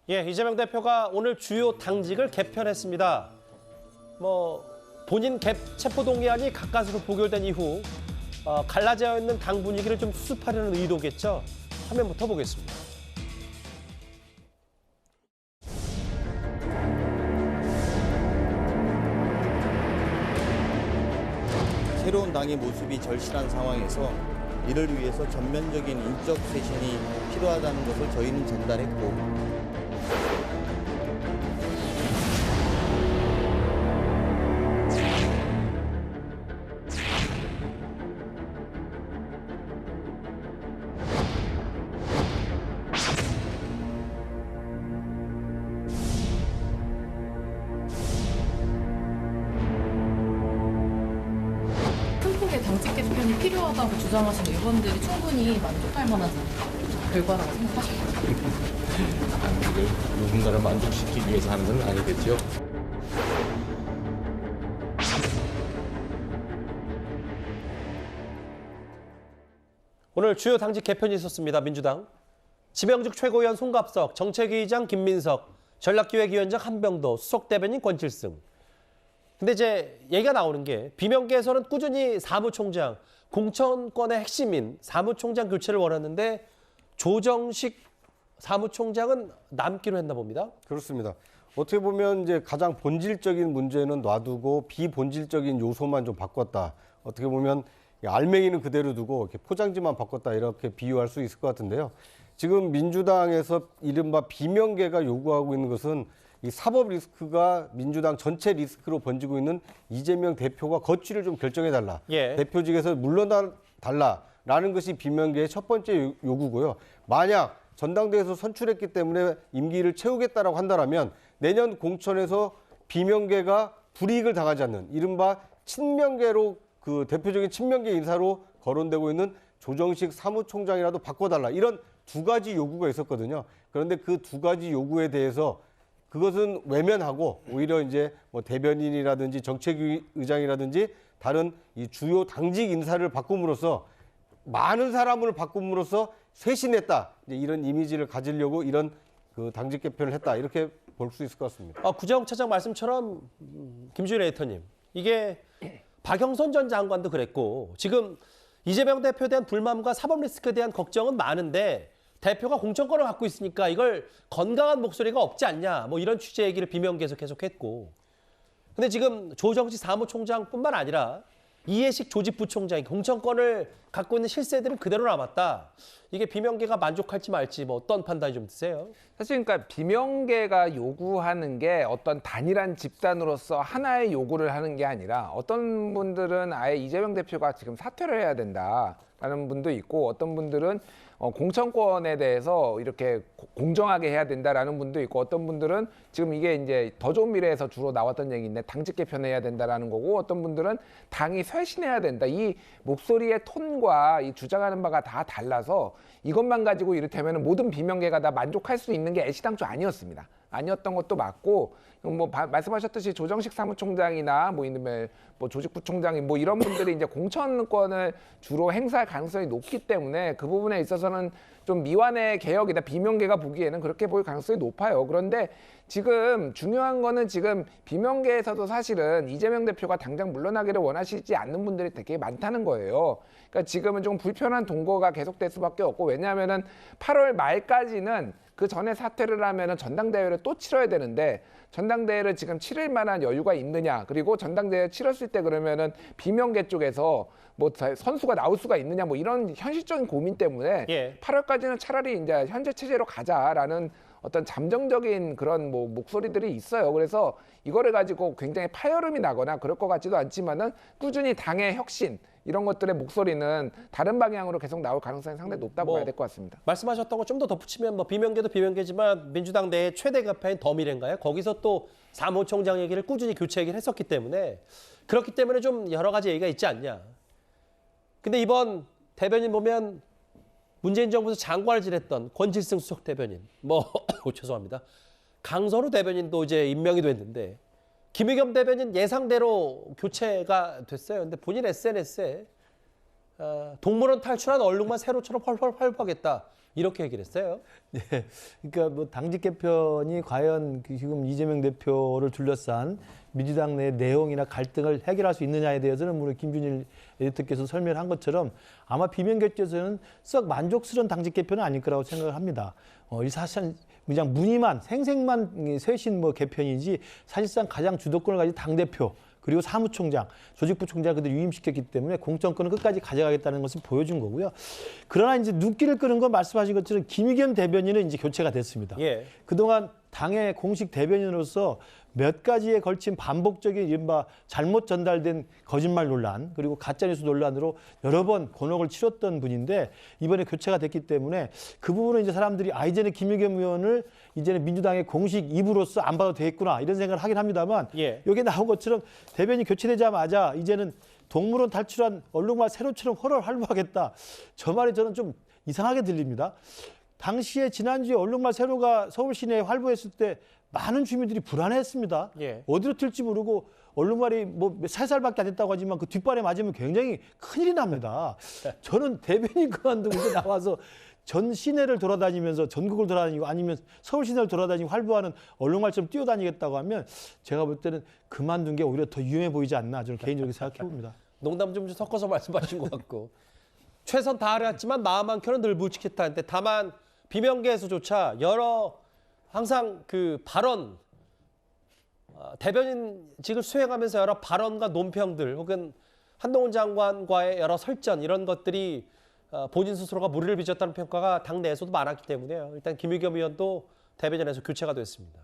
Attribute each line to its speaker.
Speaker 1: 예, 이재명 대표가 오늘 주요 당직을 개편했습니다. 본인 체포동의안이 가까스로 부결된 이후 갈라져 있는 당 분위기를 좀 수습하려는 의도겠죠. 화면부터 보겠습니다.
Speaker 2: 새로운 당의 모습이 절실한 상황에서 이를 위해서 전면적인 인적 쇄신이 필요하다는 것을 저희는 전달했고,
Speaker 3: 당직 개편이 필요하다고 주장하시는 의원들이 충분히 만족할 만한 결과라고 생각하십니까?
Speaker 4: 당직을 누군가를 만족시키기 위해서 하는 건 아니겠죠.
Speaker 1: 오늘 주요 당직 개편이 있었습니다. 민주당. 지명직 최고위원 송갑석, 정책위의장 김민석, 전략기획위원장 한병도, 수석대변인 권칠승. 근데 이제 얘기가 나오는 게 비명계에서는 꾸준히 사무총장, 공천권의 핵심인 사무총장 교체를 원했는데 조정식 사무총장은 남기로 했나 봅니다.
Speaker 5: 그렇습니다. 어떻게 보면 이제 가장 본질적인 문제는 놔두고 비본질적인 요소만 좀 바꿨다. 어떻게 보면 알맹이는 그대로 두고 이렇게 포장지만 바꿨다 이렇게 비유할 수 있을 것 같은데요. 지금 민주당에서 이른바 비명계가 요구하고 있는 것은 이 사법 리스크가 민주당 전체 리스크로 번지고 있는 이재명 대표가 거취를 좀 결정해달라.
Speaker 1: 예.
Speaker 5: 대표직에서 물러나달라라는 것이 비명계의 첫 번째 요구고요. 만약 전당대회에서 선출했기 때문에 임기를 채우겠다라고 한다면 내년 공천에서 비명계가 불이익을 당하지 않는 이른바 친명계로 그 대표적인 친명계 인사로 거론되고 있는 조정식 사무총장이라도 바꿔달라. 이런 두 가지 요구가 있었거든요. 그런데 그 두 가지 요구에 대해서 그것은 외면하고 오히려 이제 대변인이라든지 정책위의장이라든지 다른 이 주요 당직 인사를 바꿈으로써 많은 사람을 바꿈으로써 쇄신했다. 이제 이런 이미지를 가지려고 이런 그 당직 개편을 했다. 이렇게 볼 수 있을 것 같습니다.
Speaker 1: 구정 차장 말씀처럼 김주일 에디터님, 이게 박영선 전 장관도 그랬고 지금 이재명 대표에 대한 불만과 사법 리스크에 대한 걱정은 많은데 대표가 공천권을 갖고 있으니까 이걸 건강한 목소리가 없지 않냐, 이런 취재 얘기를 비명계에서 계속했고, 근데 지금 조정식 사무총장뿐만 아니라 이해식 조직부총장이 공천권을 갖고 있는 실세들은 그대로 남았다. 이게 비명계가 만족할지 말지 어떤 판단이 좀 드세요?
Speaker 6: 사실 그러니까 비명계가 요구하는 게 어떤 단일한 집단으로서 하나의 요구를 하는 게 아니라 어떤 분들은 아예 이재명 대표가 지금 사퇴를 해야 된다라는 분도 있고 어떤 분들은 공천권에 대해서 이렇게 공정하게 해야 된다라는 분도 있고 어떤 분들은 지금 이게 이제 더 좋은 미래에서 주로 나왔던 얘기인데 당직 개편해야 된다라는 거고 어떤 분들은 당이 쇄신해야 된다. 이 목소리의 톤과 이 주장하는 바가 다 달라서 이것만 가지고 이를테면 모든 비명계가 다 만족할 수 있는 게 애시당초 아니었습니다. 아니었던 것도 맞고 말씀하셨듯이 조정식 사무총장이나 조직부총장이 이런 분들이 이제 공천권을 주로 행사할 가능성이 높기 때문에 그 부분에 있어서는 좀 미완의 개혁이다. 비명계가 보기에는 그렇게 보일 가능성이 높아요. 그런데 지금 중요한 거는 지금 비명계에서도 사실은 이재명 대표가 당장 물러나기를 원하시지 않는 분들이 되게 많다는 거예요. 그러니까 지금은 좀 불편한 동거가 계속될 수밖에 없고 왜냐하면은 8월 말까지는 그 전에 사퇴를 하면은 전당대회를 또 치러야 되는데 전당대회를 지금 치를 만한 여유가 있느냐 그리고 전당대회 치렀을 때 그러면은 비명계 쪽에서 선수가 나올 수가 있느냐 이런 현실적인 고민 때문에 8월까지는 차라리 이제 현재 체제로 가자라는 어떤 잠정적인 그런 목소리들이 있어요. 그래서 이거를 가지고 굉장히 파열음이 나거나 그럴 것 같지도 않지만은 꾸준히 당의 혁신 이런 것들의 목소리는 다른 방향으로 계속 나올 가능성이 상당히 높다고 봐야 될 것 같습니다.
Speaker 1: 말씀하셨던 거 좀 더 덧붙이면 비명계도 비명계지만 민주당 내 최대 가파인 더미래인가요? 거기서 또 사무총장 얘기를 꾸준히 교체 얘기를 했었기 때문에 그렇기 때문에 좀 여러 가지 얘기가 있지 않냐. 근데 이번 대변인 보면 문재인 정부에서 장관을 지냈던 권칠승 수석 대변인, 죄송합니다. 강선우 대변인도 이제 임명이 됐는데 김의겸 대변인 예상대로 교체가 됐어요. 근데 본인 SNS에 동물원 탈출한 얼룩말 세로처럼 펄펄 활보하겠다. 이렇게 얘기를 했어요.
Speaker 7: 네, 그러니까 뭐 당직 개편이 과연 지금 이재명 대표를 둘러싼 민주당 내 내용이나 갈등을 해결할 수 있느냐에 대해서는 우리 김준일 에디터께서 설명한 것처럼 아마 비명계에서는 썩 만족스러운 당직 개편은 아닐 거라고 생각을 합니다. 이 사실 그냥 무늬만 생색만 쇄신 뭐 개편이지 사실상 가장 주도권을 가진 당 대표. 그리고 사무총장, 조직부총장 그들을 위임시켰기 때문에 공천권을 끝까지 가져가겠다는 것을 보여준 거고요. 그러나 이제 눈길을 끄는 건 말씀하신 것처럼 김의겸 대변인은 이제 교체가 됐습니다.
Speaker 1: 예.
Speaker 7: 그동안 당의 공식 대변인으로서 몇 가지에 걸친 반복적인 이른바 잘못 전달된 거짓말 논란 그리고 가짜뉴스 논란으로 여러 번 곤혹을 치렀던 분인데 이번에 교체가 됐기 때문에 그 부분은 이제 사람들이 이제는 김의겸 의원을 이제는 민주당의 공식 입으로서 안 봐도 되겠구나 이런 생각을 하긴 합니다만
Speaker 1: 예.
Speaker 7: 여기에 나온 것처럼 대변인이 교체되자마자 이제는 동물원 탈출한 얼룩말 세로처럼 활보하겠다. 저 말이 저는 좀 이상하게 들립니다. 당시에 지난주에 얼룩말 세로가 서울 시내에 활보했을 때 많은 주민들이 불안해했습니다.
Speaker 1: 예.
Speaker 7: 어디로 튈지 모르고 얼룩말이 뭐 3살밖에 안 됐다고 하지만 그 뒷발에 맞으면 굉장히 큰일이 납니다. 저는 대변인 그만두고 이제 나와서 전 시내를 돌아다니면서 전국을 돌아다니고 아니면 서울 시내를 돌아다니고 활보하는 얼룩말처럼 뛰어다니겠다고 하면 제가 볼 때는 그만둔 게 오히려 더 위험해 보이지 않나 저는 개인적으로 생각해 봅니다.
Speaker 1: 농담 좀 섞어서 말씀하신 것 같고 최선 다하였지만 마음 한켠은 늘 묵직했다는데 다만 비명계에서조차 여러 항상 그 발언 대변인직을 수행하면서 여러 발언과 논평들 혹은 한동훈 장관과의 여러 설전 이런 것들이 본인 스스로가 무리를 빚었다는 평가가 당내에서도 많았기 때문에요. 일단 김의겸 의원도 대변인에서 교체가 됐습니다.